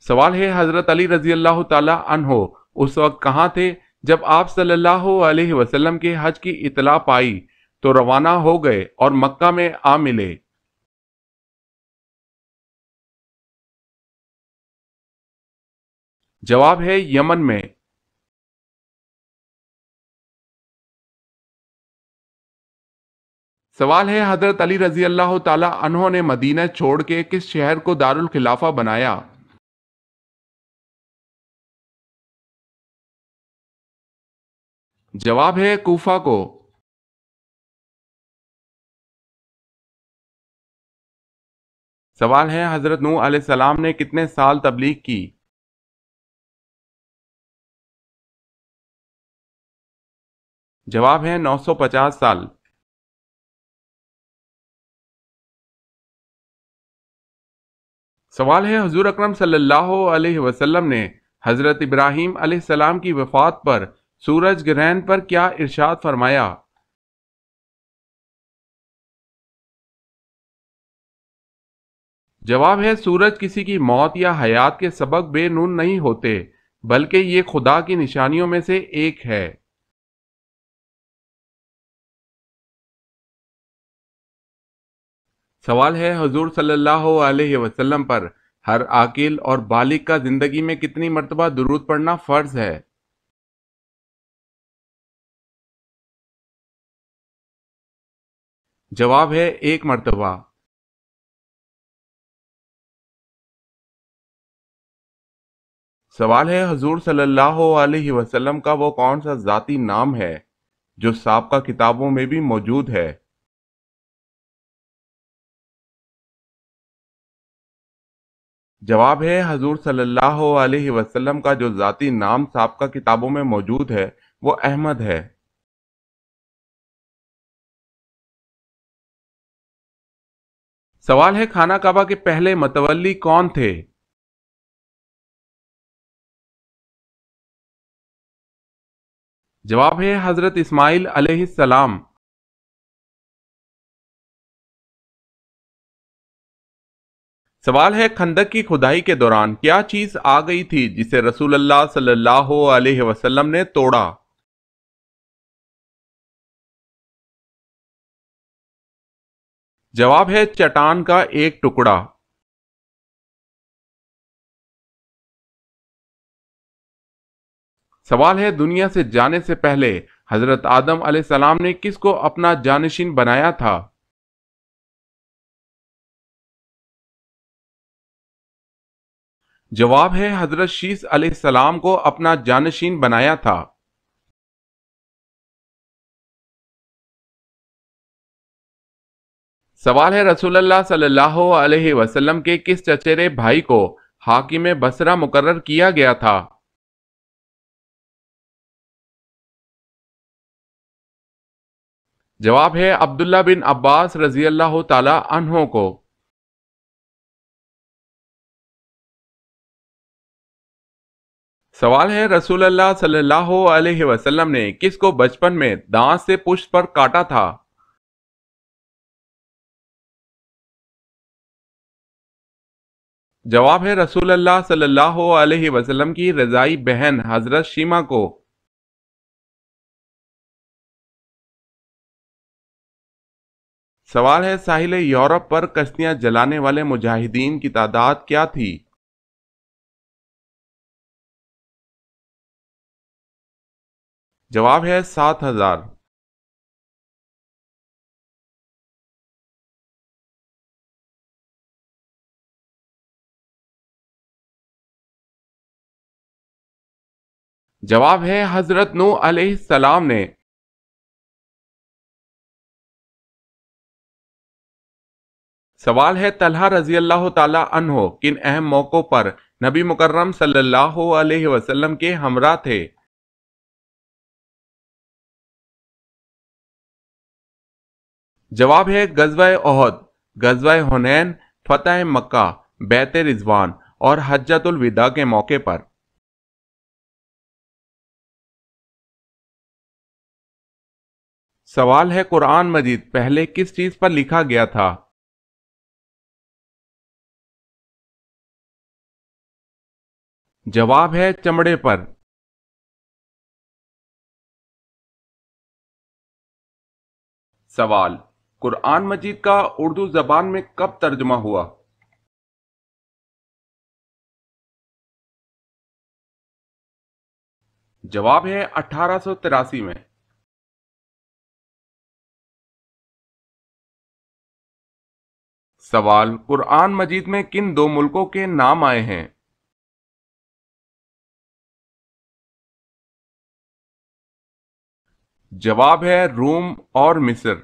سوال ہے حضرت علی رضی اللہ تعالی عنہ اس وقت کہاں تھے جب آپ صلی اللہ علیہ وسلم کے حج کی اطلاع پائی تو روانہ ہو گئے اور مکہ میں آ ملے؟ جواب ہے یمن میں۔ سوال ہے حضرت علی رضی اللہ تعالی عنہ نے مدینہ چھوڑ کے کس شہر کو دارالخلافہ بنایا؟ جواب ہے کوفہ کو۔ سوال ہے حضرت نوح علیہ السلام نے کتنے سال تبلیغ کی؟ جواب ہے 950 سال۔ سوال ہے حضور اکرم صلی اللہ علیہ وسلم نے حضرت ابراہیم علیہ السلام کی وفات پر سورج گرہن پر کیا ارشاد فرمایا؟ جواب ہے سورج کسی کی موت یا حیات کے سبب بے نور نہیں ہوتے بلکہ یہ خدا کی نشانیوں میں سے ایک ہے۔ سوال ہے حضور صلی اللہ علیہ وسلم پر ہر عاقل اور بالغ کا زندگی میں کتنی مرتبہ درود پڑھنا فرض ہے؟ جواب ہے 1 مرتبہ۔ سوال ہے حضور صلی اللہ علیہ وسلم کا وہ کون سا ذاتی نام ہے جو سابقہ کتابوں میں بھی موجود ہے؟ جواب ہے حضور صلی اللہ علیہ وسلم کا جو ذاتی نام سابقہ کتابوں میں موجود ہے وہ احمد ہے۔ سوال ہے خانہ کعبہ کے پہلے متولی کون تھے؟ جواب ہے حضرت اسماعیل علیہ السلام۔ سوال ہے خندق کی کھدائی کے دوران کیا چیز آ گئی تھی جسے رسول اللہ صلی اللہ علیہ وسلم نے توڑا؟ جواب ہے چٹان کا ایک ٹکڑا۔ سوال ہے دنیا سے جانے سے پہلے حضرت آدم علیہ السلام نے کس کو اپنا جانشین بنایا تھا؟ جواب ہے حضرت شیس علیہ السلام کو اپنا جانشین بنایا تھا۔ سوال ہے رسول اللہ صلی اللہ علیہ وسلم کے کس چچیرے بھائی کو حاکم بصرہ مقرر کیا گیا تھا؟ جواب ہے عبداللہ بن عباس رضی اللہ تعالی عنہ کو۔ سوال ہے رسول اللہ صلی اللہ علیہ وسلم نے کس کو بچپن میں دانت سے پشت پر کاٹا تھا؟ جواب ہے رسول اللہ صلی اللہ علیہ وسلم کی رضائی بہن حضرت شیمہ کو۔ سوال ہے ساحل یورپ پر کشتیاں جلانے والے مجاہدین کی تعداد کیا تھی؟ جواب ہے 7,000۔ جواب ہے حضرت نوح علیہ السلام نے۔ سوال ہے طلحہ رضی اللہ تعالی عنہ کن اہم موقعوں پر نبی مکرم صلی اللہ علیہ وسلم کے ہمراہ تھے؟ جواب ہے غزوہ احد، غزوہ حنین، فتح مکہ، بیعت رضوان اور حجۃ الوداع کے موقع پر۔ سوال ہے قرآن مجید پہلے کس چیز پر لکھا گیا تھا؟ جواب ہے چمڑے پر۔ سوال، قرآن مجید کا اردو زبان میں کب ترجمہ ہوا؟ جواب ہے 1883 میں۔ سوال، قرآن مجید میں کن دو ملکوں کے نام آئے ہیں؟ جواب ہے روم اور مصر۔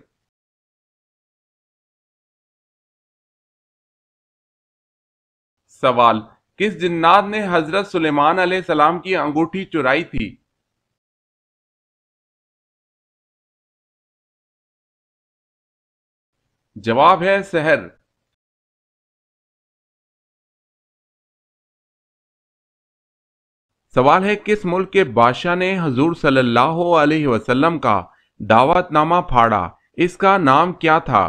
سوال، کس جنات نے حضرت سلیمان علیہ السلام کی انگوٹھی چرائی تھی؟ جواب ہے سحر۔ سوال ہے، کس ملک کے بادشاہ نے حضور صلی اللہ علیہ وسلم کا دعوت نامہ پھاڑا؟ اس کا نام کیا تھا؟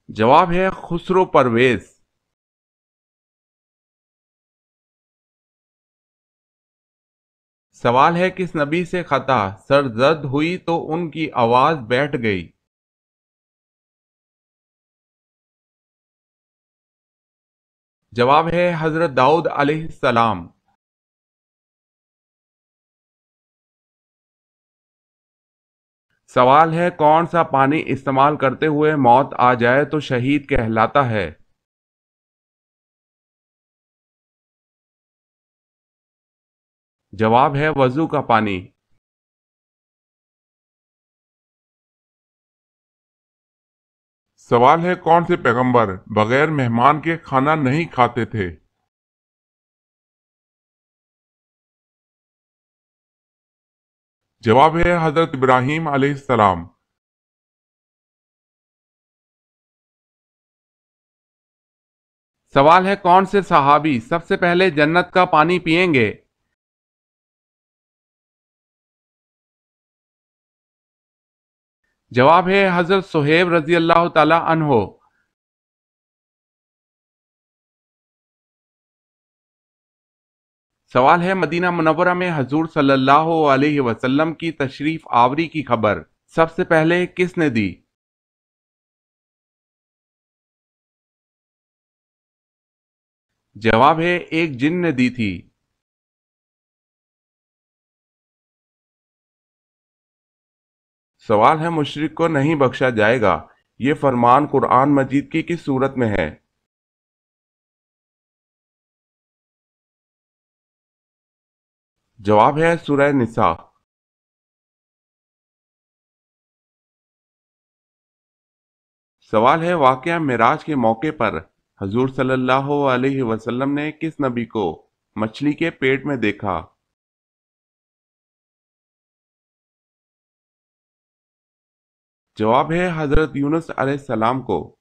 جواب ہے خسرو پرویز۔ سوال ہے، کس نبی سے خطا سر زد ہوئی تو ان کی آواز بیٹھ گئی؟ جواب ہے حضرت داؤد علیہ السلام۔ سوال ہے، کون سا پانی استعمال کرتے ہوئے موت آ جائے تو شہید کہلاتا ہے؟ جواب ہے وضو کا پانی۔ سوال ہے، کون سے پیغمبر بغیر مہمان کے کھانا نہیں کھاتے تھے؟ جواب ہے حضرت ابراہیم علیہ السلام۔ سوال ہے، کون سے صحابی سب سے پہلے جنت کا پانی پئیں گے؟ جواب ہے حضرت صہیب رضی اللہ تعالی عنہ۔ سوال ہے، مدینہ منورہ میں حضور صلی اللہ علیہ وسلم کی تشریف آوری کی خبر سب سے پہلے کس نے دی؟ جواب ہے ایک جن نے دی تھی۔ سوال ہے، مشرک کو نہیں بخشا جائے گا، یہ فرمان قرآن مجید کی کس صورت میں ہے؟ جواب ہے سورہ نساء۔ سوال ہے، واقعہ معراج کے موقع پر حضور صلی اللہ علیہ وسلم نے کس نبی کو مچھلی کے پیٹ میں دیکھا؟ جواب ہے حضرت یونس علیہ السلام کو۔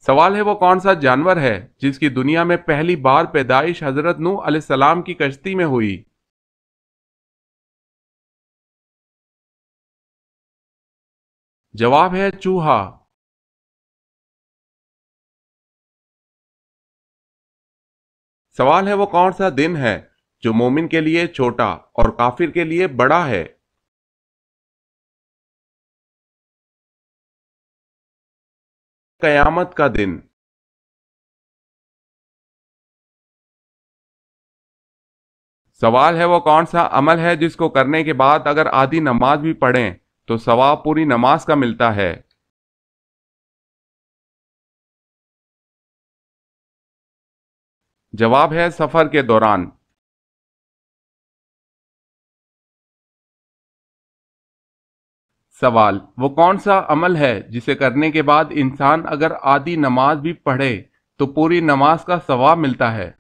سوال ہے، وہ کون سا جانور ہے جس کی دنیا میں پہلی بار پیدائش حضرت نوح علیہ السلام کی کشتی میں ہوئی؟ جواب ہے چوہا۔ سوال ہے، وہ کون سا دن ہے جو مومن کے لیے چھوٹا اور کافر کے لیے بڑا ہے؟ قیامت کا دن۔ سوال ہے، وہ کون سا عمل ہے جس کو کرنے کے بعد اگر آدھی نماز بھی پڑھیں تو ثواب پوری نماز کا ملتا ہے؟ جواب ہے سفر کے دوران۔ سوال، وہ کون سا عمل ہے جسے کرنے کے بعد انسان اگر آدھی نماز بھی پڑھے تو پوری نماز کا ثواب ملتا ہے؟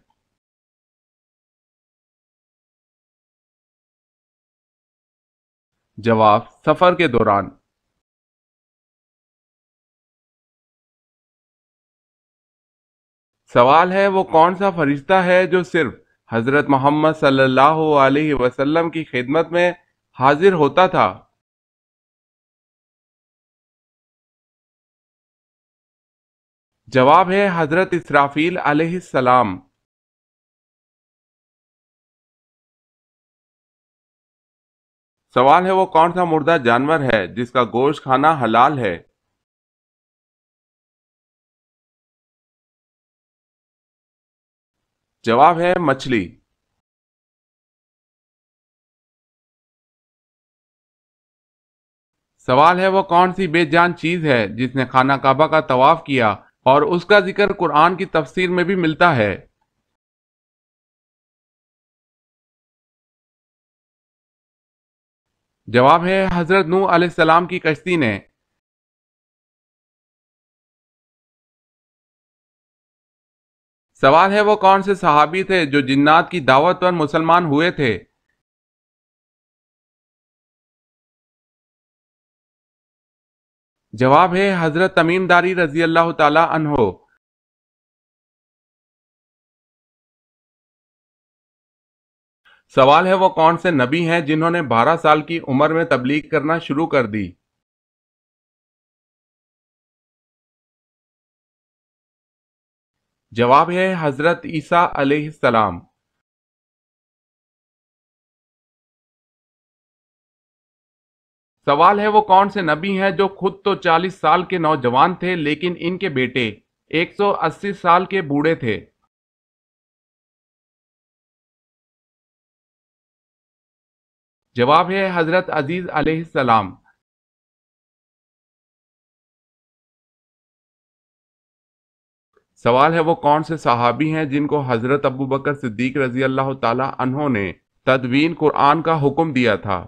جواب سفر کے دوران۔ سوال ہے، وہ کون سا فرشتہ ہے جو صرف حضرت محمد صلی اللہ علیہ وسلم کی خدمت میں حاضر ہوتا تھا؟ جواب ہے حضرت اسرافیل علیہ السلام۔ سوال ہے وہ کون سا مردہ جانور ہے جس کا گوشت کھانا حلال ہے؟ جواب ہے مچھلی۔ سوال ہے وہ کون سی بے جان چیز ہے جس نے خانہ کعبہ کا طواف کیا اور اس کا ذکر قرآن کی تفسیر میں بھی ملتا ہے؟ جواب ہے حضرت نوح علیہ السلام کی کشتی نے۔ سوال ہے وہ کون سے صحابی تھے جو جنات کی دعوت پر مسلمان ہوئے تھے؟ جواب ہے حضرت تمیم داری رضی اللہ تعالی عنہ۔ سوال ہے وہ کون سے نبی ہیں جنہوں نے 12 سال کی عمر میں تبلیغ کرنا شروع کر دی؟ جواب ہے حضرت عیسیٰ علیہ السلام۔ سوال ہے وہ کون سے نبی ہیں جو خود تو 40 سال کے نوجوان تھے لیکن ان کے بیٹے 180 سال کے بوڑھے تھے؟ جواب ہے حضرت عزیز علیہ السلام۔ سوال ہے وہ کون سے صحابی ہیں جن کو حضرت ابو بکر صدیق رضی اللہ تعالی عنہ نے تدوین قرآن کا حکم دیا تھا؟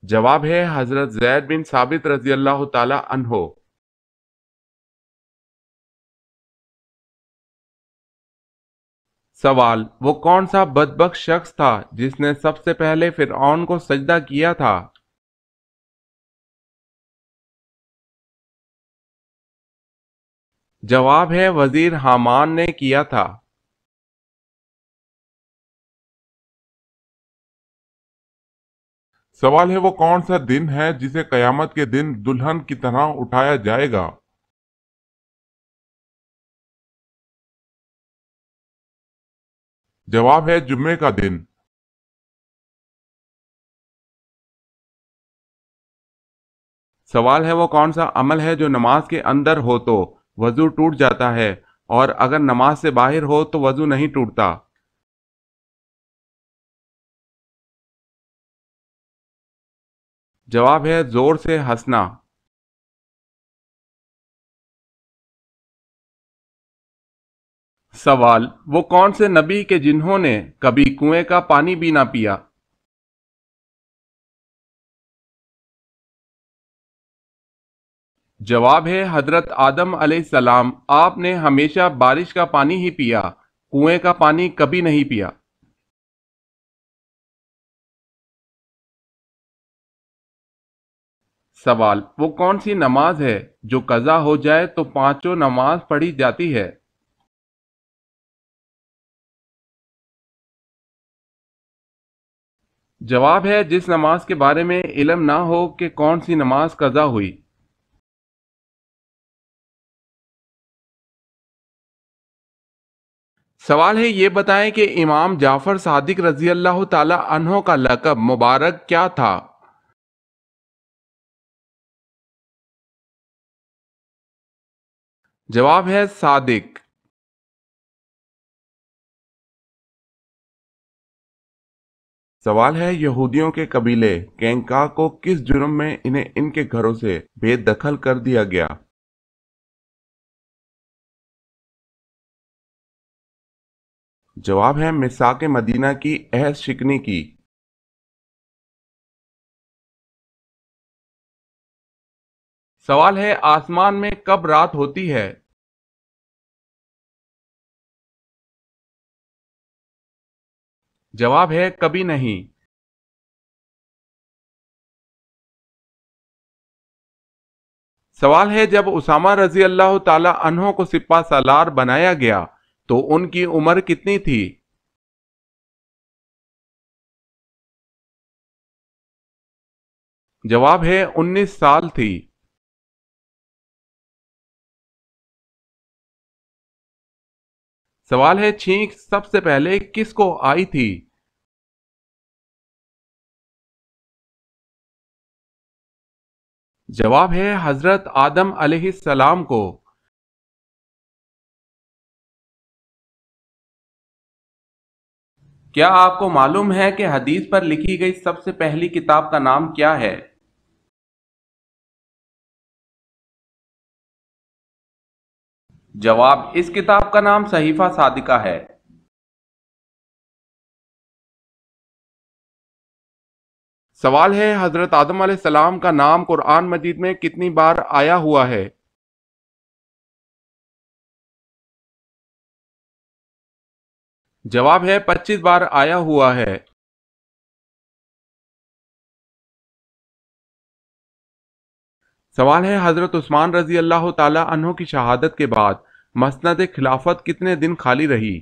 جواب ہے حضرت زید بن ثابت رضی اللہ تعالی عنہ۔ سوال وہ کون سا بدبخت شخص تھا جس نے سب سے پہلے فرعون کو سجدہ کیا تھا؟ جواب ہے وزیر حامان نے کیا تھا۔ سوال ہے وہ کون سا دن ہے جسے قیامت کے دن دلہن کی طرح اٹھایا جائے گا؟ جواب ہے جمعے کا دن۔ سوال ہے وہ کون سا عمل ہے جو نماز کے اندر ہو تو وضو ٹوٹ جاتا ہے اور اگر نماز سے باہر ہو تو وضو نہیں ٹوٹتا؟ جواب ہے زور سے ہنسنا۔ سوال وہ کون سے نبی کے جنہوں نے کبھی کنویں کا پانی بھی نہ پیا؟ جواب ہے حضرت آدم علیہ السلام، آپ نے ہمیشہ بارش کا پانی ہی پیا، کنویں کا پانی کبھی نہیں پیا۔ سوال وہ کون سی نماز ہے جو قضا ہو جائے تو پانچوں نماز پڑھی جاتی ہے؟ جواب ہے جس نماز کے بارے میں علم نہ ہو کہ کون سی نماز قضا ہوئی۔ سوال ہے یہ بتائیں کہ امام جعفر صادق رضی اللہ تعالی عنہ کا لقب مبارک کیا تھا؟ جواب ہے صادق۔ سوال ہے یہودیوں کے قبیلے کینکا کو کس جرم میں انہیں ان کے گھروں سے بے دخل کر دیا گیا؟ جواب ہے میثاق مدینہ کی عہد شکنی کی۔ سوال ہے آسمان میں کب رات ہوتی ہے؟ جواب ہے کبھی نہیں۔ سوال ہے جب اسامہ رضی اللہ تعالی عنہ کو سپہ سالار بنایا گیا تو ان کی عمر کتنی تھی؟ جواب ہے 19 سال تھی۔ سوال ہے چھینک سب سے پہلے کس کو آئی تھی؟ جواب ہے حضرت آدم علیہ السلام کو۔ کیا آپ کو معلوم ہے کہ حدیث پر لکھی گئی سب سے پہلی کتاب کا نام کیا ہے؟ جواب اس کتاب کا نام صحیفہ صادقہ ہے۔ سوال ہے حضرت آدم علیہ السلام کا نام قرآن مجید میں کتنی بار آیا ہوا ہے؟ جواب ہے 25 بار آیا ہوا ہے۔ سوال ہے حضرت عثمان رضی اللہ تعالی عنہ کی شہادت کے بعد مسند خلافت کتنے دن خالی رہی؟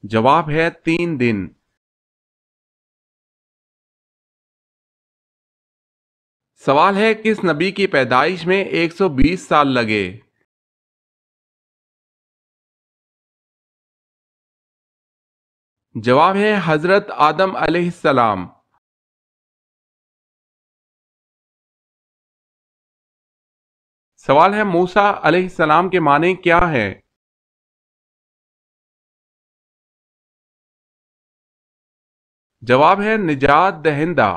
جواب ہے 3 دن۔ سوال ہے کس نبی کی پیدائش میں 120 سال لگے؟ جواب ہے حضرت آدم علیہ السلام۔ سوال ہے موسیٰ علیہ السلام کے معنی کیا ہے؟ جواب ہے نجات دہندہ۔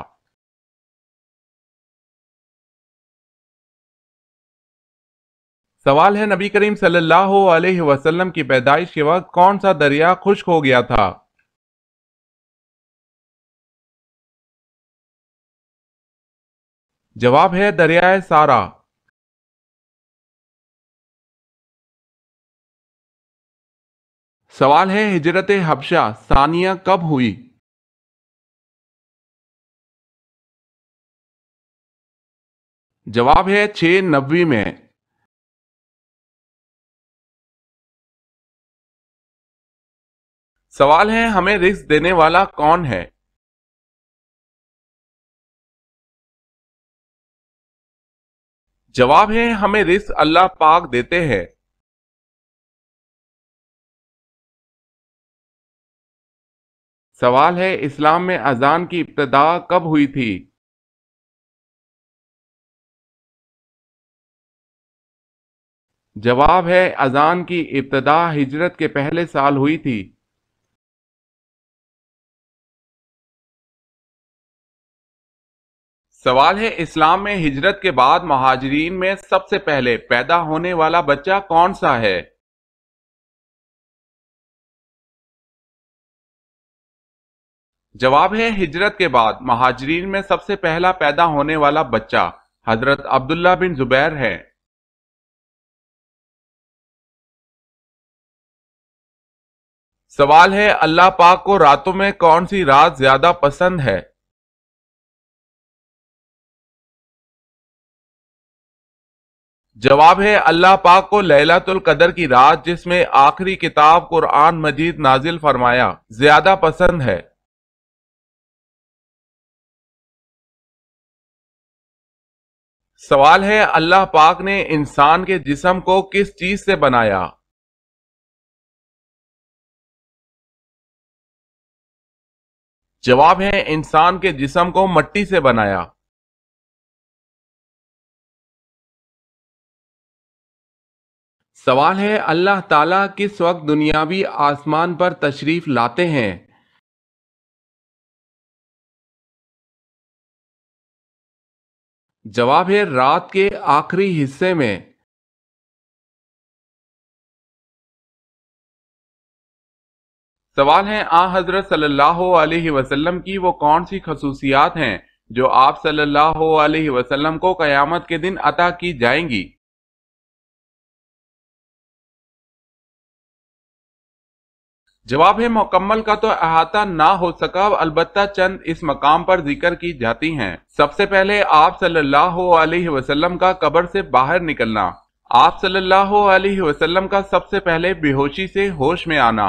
سوال ہے نبی کریم صلی اللہ علیہ وسلم کی پیدائش کے وقت کون سا دریا خشک ہو گیا تھا؟ جواب ہے دریائے سارا۔ سوال ہے ہجرت حبشہ ثانیہ کب ہوئی؟ جواب ہے 690 میں۔ سوال ہے ہمیں رزق دینے والا کون ہے؟ جواب ہے ہمیں رزق اللہ پاک دیتے ہیں۔ سوال ہے اسلام میں اذان کی ابتدا کب ہوئی تھی؟ جواب ہے اذان کی ابتدا ہجرت کے پہلے سال ہوئی تھی۔ سوال ہے اسلام میں ہجرت کے بعد مہاجرین میں سب سے پہلے پیدا ہونے والا بچہ کون سا ہے؟ جواب ہے ہجرت کے بعد مہاجرین میں سب سے پہلا پیدا ہونے والا بچہ حضرت عبداللہ بن زبیر ہے۔ سوال ہے اللہ پاک کو راتوں میں کون سی رات زیادہ پسند ہے؟ جواب ہے اللہ پاک کو لیلۃ القدر کی رات جس میں آخری کتاب قرآن مجید نازل فرمایا زیادہ پسند ہے۔ سوال ہے اللہ پاک نے انسان کے جسم کو کس چیز سے بنایا؟ جواب ہے انسان کے جسم کو مٹی سے بنایا۔ سوال ہے اللہ تعالیٰ کس وقت دنیاوی آسمان پر تشریف لاتے ہیں؟ جواب ہے رات کے آخری حصے میں۔ سوال ہے حضرت صلی اللہ علیہ وسلم کی وہ کون سی خصوصیات ہیں جو آپ صلی اللہ علیہ وسلم کو قیامت کے دن عطا کی جائیں گی؟ جواب ہے مکمل کا تو احاطہ نہ ہو سکا، البتہ چند اس مقام پر ذکر کی جاتی ہیں۔ سب سے پہلے آپ صلی اللہ علیہ وسلم کا قبر سے باہر نکلنا، آپ صلی اللہ علیہ وسلم کا سب سے پہلے بے ہوشی سے ہوش میں آنا،